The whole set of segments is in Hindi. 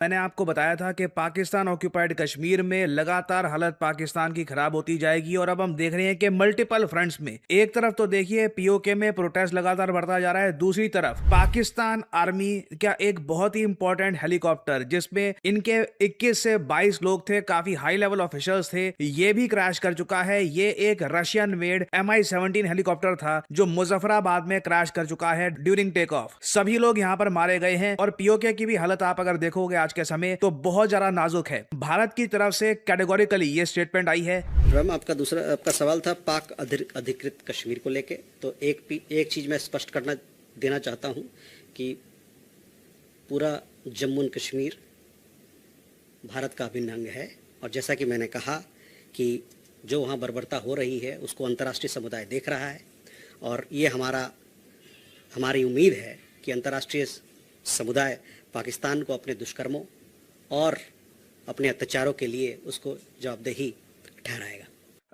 मैंने आपको बताया था कि पाकिस्तान ऑक्यूपाइड कश्मीर में लगातार हालत पाकिस्तान की खराब होती जाएगी और अब हम देख रहे हैं कि मल्टीपल फ्रंट्स में एक तरफ तो देखिए पीओके में प्रोटेस्ट लगातार बढ़ता जा रहा है, दूसरी तरफ पाकिस्तान आर्मी का एक बहुत ही इंपॉर्टेंट हेलीकॉप्टर जिसमें इनके 21 से 22 लोग थे, काफी हाई लेवल ऑफिसर्स थे, ये भी क्रैश कर चुका है। ये एक रशियन मेड MI-17 हेलीकॉप्टर था जो मुजफ्फराबाद में क्रैश कर चुका है ड्यूरिंग टेक ऑफ। सभी लोग यहाँ पर मारे गए हैं और पीओके की भी हालत आप अगर देखोगे आज के समय तो बहुत ज्यादा नाजुक है। भारत की तरफ से कैटेगोरिकली ये स्टेटमेंट आई है। राम, आपका सवाल था पाक अधिकृत कश्मीर को लेके। तो एक चीज मैं स्पष्ट करना देना चाहता हूं कि पूरा जम्मू एंड कश्मीर भारत का अभिन्न अंग है और जैसा कि मैंने कहा कि जो वहाँ बर्बरता हो रही है उसको अंतर्राष्ट्रीय समुदाय देख रहा है और ये हमारी उम्मीद है कि अंतर्राष्ट्रीय समुदाय पाकिस्तान को अपने दुष्कर्मों और अपने अत्याचारों के लिए उसको जवाबदेही ठहराएगा।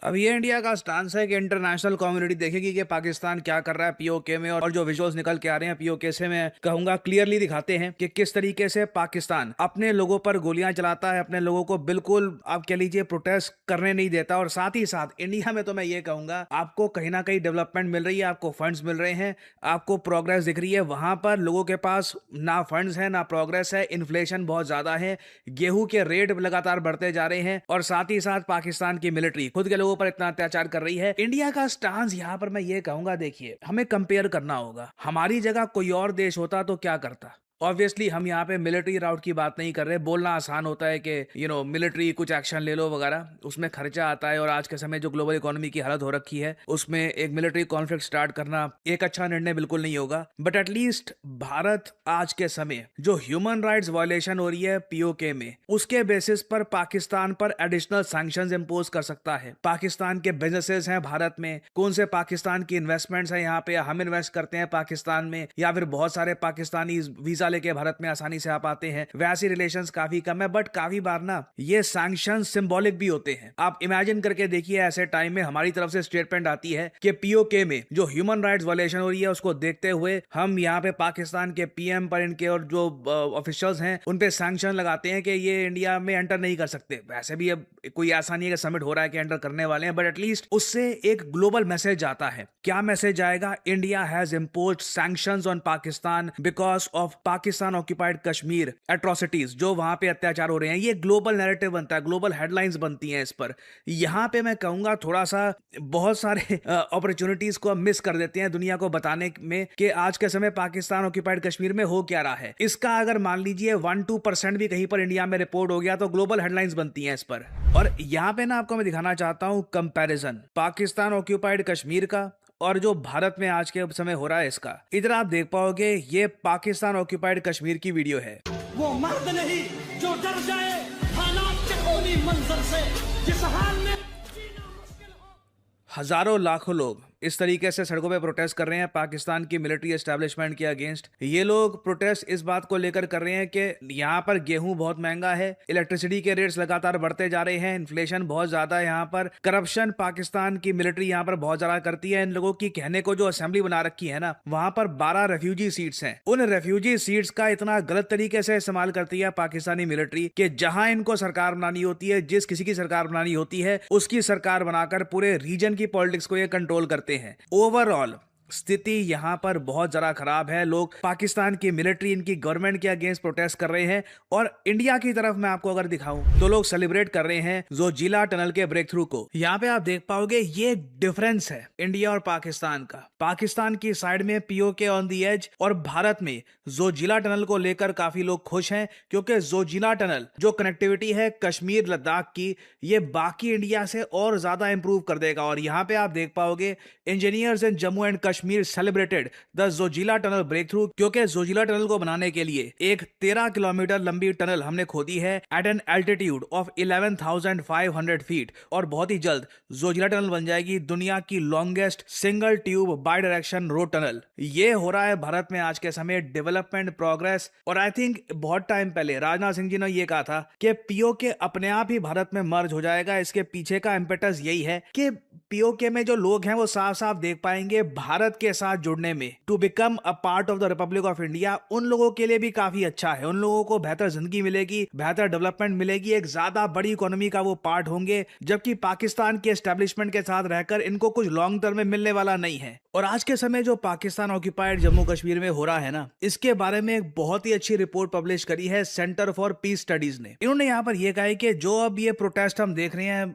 अब ये इंडिया का स्टांस है कि इंटरनेशनल कम्युनिटी देखेगी कि पाकिस्तान क्या कर रहा है पीओके में, और जो विजुअल्स निकल के आ रहे हैं पीओके से मैं कहूंगा क्लियरली दिखाते हैं कि किस तरीके से पाकिस्तान अपने लोगों पर गोलियां चलाता है, अपने लोगों को बिल्कुल आप कह लीजिए प्रोटेस्ट करने नहीं देता। और साथ ही साथ इंडिया में तो मैं ये कहूंगा आपको कहीं ना कहीं डेवलपमेंट मिल रही है, आपको फंड्स मिल रहे हैं, आपको प्रोग्रेस दिख रही है। वहां पर लोगों के पास ना फंड्स है ना प्रोग्रेस है, इन्फ्लेशन बहुत ज्यादा है, गेहूं के रेट लगातार बढ़ते जा रहे हैं और साथ ही साथ पाकिस्तान की मिलिट्री खुद के लोगों पर इतना अत्याचार कर रही है। इंडिया का स्टांस यहां पर मैं ये कहूंगा, देखिए हमें कंपेयर करना होगा, हमारी जगह कोई और देश होता तो क्या करता। ऑब्वियसली हम यहाँ पे मिलिट्री राउट की बात नहीं कर रहे, बोलना आसान होता है कि मिलिट्री कुछ एक्शन ले लो वगैरह, उसमें खर्चा आता है और आज के समय जो ग्लोबल इकोनॉमी की हालत हो रखी है उसमें एक मिलिट्री कॉन्फ्लिक्ट स्टार्ट करना एक अच्छा निर्णय बिल्कुल नहीं होगा। बट एटलीस्ट भारत आज के समय जो ह्यूमन राइट्स वायलेशन हो रही है पीओके में, उसके बेसिस पर पाकिस्तान पर एडिशनल सैंक्शंस इंपोज कर सकता है। पाकिस्तान के बिजनेसेस हैं भारत में, कौन से पाकिस्तान की इन्वेस्टमेंट्स हैं यहाँ पे, हम इन्वेस्ट करते हैं पाकिस्तान में या फिर बहुत सारे पाकिस्तानी वीजा लेके भारत में आसानी से आ पाते हैं, वैसी रिलेशंस काफी कम है। बट काफी बार ना ये सैंक्शन सिंबॉलिक भी होते हैं। आप इमेजिन करके देखिए ऐसे टाइम में हमारी तरफ से स्टेटमेंट आती है कि पीओके में जो ह्यूमन राइट्स वायलेशन हो रही है उसको देखते हुए हम यहाँ पे पाकिस्तान के पीएम पर, इनके और जो ऑफिशियल्स हैं उन पे सैंक्शन लगाते हैं कि ये इंडिया में एंटर नहीं कर सकते। वैसे भी अब कोई ऐसा नहीं है कि समिट हो रहा है कि एंटर करने वाले हैं, बट एटलीस्ट उससे एक ग्लोबल मैसेज आता है। क्या मैसेज आएगा? India has imposed sanctions on Pakistan because of Pakistan occupied Kashmir atrocities, जो वहां पे अत्याचार हो रहे हैं। ये ग्लोबल नैरेटिव बनता है, ग्लोबल हेडलाइंस बनती हैं इस पर। यहां पे मैं कहूंगा थोड़ा सा बहुत सारे अपॉर्चुनिटीज को मिस कर देते हैं दुनिया को बताने में कि आज के समय पाकिस्तान ऑक्यूपाइड कश्मीर में हो क्या रहा है। इसका अगर मान लीजिए 1-2% भी कहीं पर इंडिया में रिपोर्ट हो गया तो ग्लोबल हेडलाइंस बनती हैं इस पर। और यहां पे ना आपको मैं दिखाना चाहता हूं कंपैरिजन पाकिस्तान ऑक्यूपाइड कश्मीर का और जो भारत में आज के समय हो रहा है इसका। इधर आप देख पाओगे ये पाकिस्तान ऑक्यूपाइड कश्मीर की वीडियो है। वो मर्द नहीं जो डर जाए हालात के खूनी मंजर से, जिस हाल में जीना मुश्किल हो। हजारों लाखों लोग इस तरीके से सड़कों पे प्रोटेस्ट कर रहे हैं पाकिस्तान की मिलिट्री एस्टेब्लिशमेंट के अगेंस्ट। ये लोग प्रोटेस्ट इस बात को लेकर कर रहे हैं कि यहाँ पर गेहूं बहुत महंगा है, इलेक्ट्रिसिटी के रेट्स लगातार बढ़ते जा रहे हैं, इन्फ्लेशन बहुत ज्यादा है, यहाँ पर करप्शन पाकिस्तान की मिलिट्री यहाँ पर बहुत ज्यादा करती है। इन लोगों की कहने को जो असेंबली बना रखी है ना, वहां पर 12 रेफ्यूजी सीट्स हैं। उन रेफ्यूजी सीट्स का इतना गलत तरीके से इस्तेमाल करती है पाकिस्तानी मिलिट्री कि जहां इनको सरकार बनानी होती है, जिस किसी की सरकार बनानी होती है उसकी सरकार बनाकर पूरे रीजन की पॉलिटिक्स को ये कंट्रोल करते हैं। ओवरऑल स्थिति यहां पर बहुत ज्यादा खराब है। लोग पाकिस्तान की मिलिट्री इनकी गवर्नमेंट के अगेंस्ट प्रोटेस्ट कर रहे हैं और इंडिया की तरफ मैं आपको अगर दिखाऊं तो लोग सेलिब्रेट कर रहे हैं जोजिला टनल के ब्रेक थ्रू को। यहां पे आप देख पाओगे ये डिफरेंस है इंडिया और पाकिस्तान का। पाकिस्तान की साइड में पीओके ऑन दी एज और भारत में जोजिला टनल को लेकर काफी लोग खुश हैं क्योंकि जोजिला टनल जो कनेक्टिविटी है कश्मीर लद्दाख की, ये बाकी इंडिया से और ज्यादा इंप्रूव कर देगा। और यहां पे आप देख पाओगे engineers in Jammu and Kashmir celebrated the Zojila tunnel breakthrough, क्योंकि जोजिला टनल को बनाने के लिए एक 13 किलोमीटर लंबी टनल हमने खोदी है at an altitude of 11,500 feet और बहुत ही जल्द जोजिला टनल बन जाएगी दुनिया की longest single tube by direction road tunnel. ये हो रहा है भारत में आज के समय डेवलपमेंट प्रोग्रेस। और आई थिंक बहुत टाइम पहले राजनाथ सिंह जी ने यह कहा था कि पीओके अपने आप ही भारत में मर्ज हो जाएगा। इसके पीछे का इंपेटस यही है कि पीओके में जो लोग हैं वो साफ साफ देख पाएंगे भारत भारत के साथ जुड़ने में, to become a part of the Republic of India, उन लोगों के लिए भी काफी अच्छा है। उन लोगों को बेहतर जिंदगी मिलेगी, बेहतर डेवलपमेंट मिलेगी, एक ज्यादा बड़ी इकोनॉमी का वो पार्ट होंगे, जबकि पाकिस्तान के एस्टेब्लिशमेंट के साथ रहकर इनको कुछ लॉन्ग टर्म में मिलने वाला नहीं है। और आज के समय जो पाकिस्तान ऑक्यूपाइड जम्मू कश्मीर में हो रहा है ना, इसके बारे में एक बहुत ही अच्छी रिपोर्ट पब्लिश करी है सेंटर फॉर पीस स्टडीज ने। इन्होंने यहाँ पर यह कहा है कि जो अब ये प्रोटेस्ट हम देख रहे हैं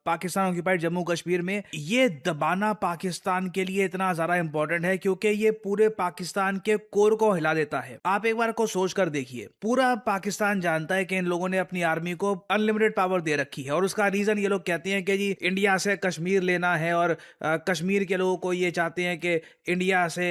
पाकिस्तान ऑक्यूपाइड जम्मू कश्मीर में, ये दबाना पाकिस्तान के लिए इतना ज्यादा इंपॉर्टेंट है क्योंकि ये पूरे पाकिस्तान के कोर को हिला देता है। आप एक बार को सोच कर देखिए, पूरा पाकिस्तान जानता है कि इन लोगों ने अपनी आर्मी को अनलिमिटेड पावर दे रखी है और उसका रीजन ये लोग कहते हैं कि जी इंडिया से कश्मीर लेना है और कश्मीर के लोगों को ये चाहते हैं कि इंडिया से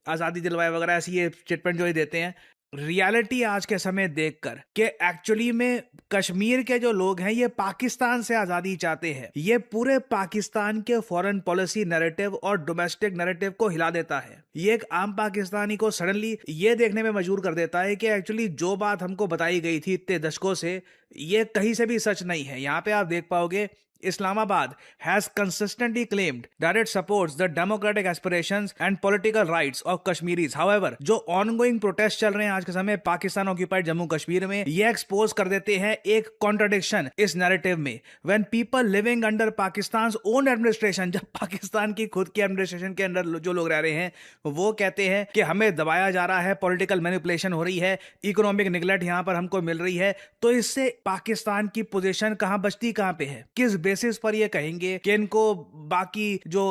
आजादी दिलवाए वगैरह, ऐसी ये स्टेटमेंट जो ही देते हैं। रियलिटी आज के समय देखकर कि एक्चुअली में कश्मीर के जो लोग हैं ये पाकिस्तान से आजादी चाहते हैं, ये पूरे पाकिस्तान के फॉरेन पॉलिसी नैरेटिव और डोमेस्टिक नैरेटिव को हिला देता है। ये एक आम पाकिस्तानी को सडनली ये देखने में मजबूर कर देता है कि एक्चुअली जो बात हमको बताई गई थी इतने दशकों से, ये कहीं से भी सच नहीं है। यहाँ पे आप देख पाओगे Islamabad has consistently claimed that it supports the democratic aspirations and political rights of Kashmiris. However, जो ongoing protest चल रहे हैं आज के समय पाकिस्तान ऑक्यूपाइड जम्मू कश्मीर में, ये एक्सपोज कर देते हैं एक कॉन्ट्रडिक्शन इस नैरेटिव में। When people living under Pakistan's own administration, जब पाकिस्तान की खुद की एडमिनिस्ट्रेशन के अंदर जो लोग रह रहे हैं वो कहते हैं कि हमें दबाया जा रहा है, पॉलिटिकल मैनिपुलेशन हो रही है, इकोनॉमिक निगलेक्ट यहाँ पर हमको मिल रही है, तो इससे पाकिस्तान की पोजीशन कहाँ बचती कहाँ पे है? किस बेसिस पर ये कहेंगे कि इनको बाकी जो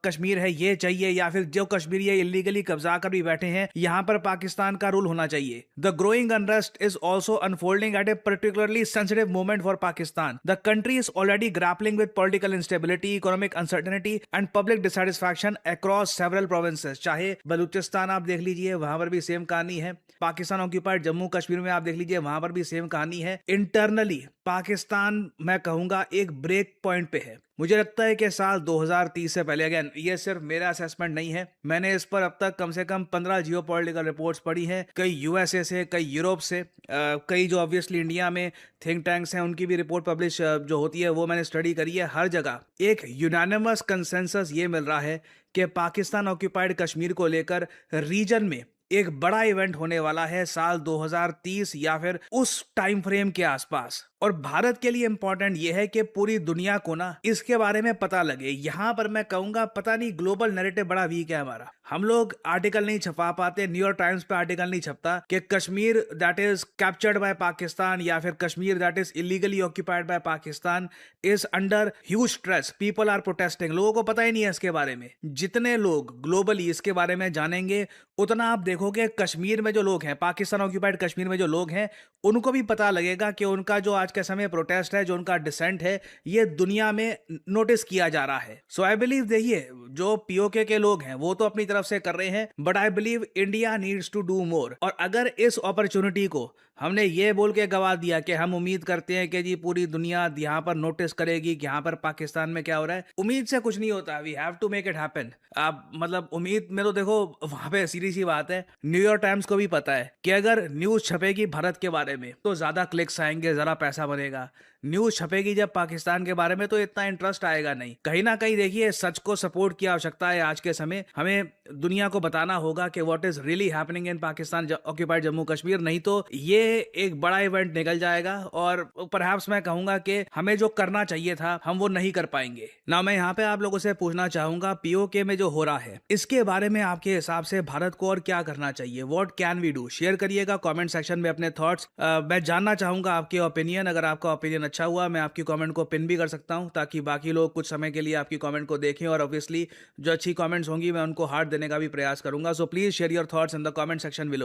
कश्मीर है ये चाहिए, या फिर जो कश्मीर ये इलीगली कब्जा कर भी बैठे हैं यहाँ पर पाकिस्तान का रूल होना चाहिए। The growing unrest is also unfolding at a particularly sensitive moment for Pakistan. The country is already grappling with political instability, economic uncertainty and public dissatisfaction across several provinces. चाहे बलूचिस्तान आप देख लीजिए, वहां पर भी सेम कहानी है। पाकिस्तान ऑक्यूपाइड जम्मू कश्मीर में आप देख लीजिए, वहां पर भी सेम कहानी है। इंटरनली पाकिस्तान, मैं कहूंगा, एक ब्रेक पॉइंट पे है। मुझे लगता है कि साल 2030 से पहले, अगेन ये सिर्फ मेरा असेसमेंट नहीं है, मैंने इस पर अब तक कम से कम 15 जियोपॉलिटिकल रिपोर्ट्स पढ़ी हैं, कई यूएसए से, कई यूरोप से, कई जो ऑब्वियसली इंडिया में थिंक टैंक्स हैं उनकी भी रिपोर्ट पब्लिश जो होती है वो मैंने स्टडी करी है। हर जगह एक यूनानिमस कंसेंसस ये मिल रहा है कि पाकिस्तान ऑक्यूपाइड कश्मीर को लेकर रीजन में एक बड़ा इवेंट होने वाला है साल 2030 या फिर उस टाइम फ्रेम के आसपास। और भारत के लिए इंपॉर्टेंट यह है कि पूरी दुनिया को ना इसके बारे में पता लगे। यहां पर मैं कहूंगा पता नहीं ग्लोबल नैरेटिव बड़ा वीक है हमारा, हम लोग आर्टिकल नहीं छपा पाते, न्यूयॉर्क टाइम्स पे आर्टिकल नहीं छपता कि Kashmir that is captured by Pakistan या फिर Kashmir that is illegally occupied by Pakistan is under huge stress, people are protesting. लोगों को पता ही नहीं है इसके बारे में। जितने लोग ग्लोबली इसके बारे में जानेंगे उतना आप देखोगे कश्मीर में जो लोग हैं, पाकिस्तान ऑक्यूपाइड कश्मीर में जो लोग हैं, उनको भी पता लगेगा कि उनका जो आज के समय प्रोटेस्ट है, जो उनका डिसेंट है, ये दुनिया में नोटिस किया जा रहा है। सो आई बिलीव, देखिए जो पीओके के लोग हैं वो तो अपनी तरफ से कर रहे हैं, but I believe India needs to do more. और अगर इस अपॉर्चुनिटी को हमने ये बोल के गवा दिया कि हम उम्मीद करते हैं कि जी पूरी दुनिया यहाँ पर नोटिस करेगी कि यहाँ पर पाकिस्तान में क्या हो रहा है, उम्मीद से कुछ नहीं होता। We have to make it happen. आप मतलब उम्मीद में तो देखो वहां पे सीधी सी बात है, न्यूयॉर्क टाइम्स को भी पता है कि अगर न्यूज छपेगी भारत के बारे में तो ज्यादा क्लिक्स आएंगे, ज्यादा पैसा बनेगा। न्यूज छपेगी जब पाकिस्तान के बारे में तो इतना इंटरेस्ट आएगा नहीं। कहीं ना कहीं देखिए सच को सपोर्ट की आवश्यकता है आज के समय। हमें दुनिया को बताना होगा कि what is really happening in Pakistan occupied Jammu Kashmir, नहीं तो ये एक बड़ा इवेंट निकल जाएगा और परहैप्स मैं कहूंगा कि हमें जो करना चाहिए था हम वो नहीं कर पाएंगे ना। मैं यहाँ पे आप लोगों से पूछना चाहूंगा, पीओके में जो हो रहा है इसके बारे में आपके हिसाब से भारत को और क्या करना चाहिए? What can we do? Share करिएगा कमेंट सेक्शन में अपने थॉट्स। मैं जानना चाहूंगा आपके ओपिनियन। अगर आपका ओपिनियन अच्छा हुआ मैं आपकी कमेंट को पिन भी कर सकता हूं ताकि बाकी लोग कुछ समय के लिए आपकी कमेंट को देखें, और ऑब्वियसली जो अच्छी कमेंट्स होंगी मैं उनको हार्ट देने का भी प्रयास करूंगा। So please share your thoughts in the comment section below.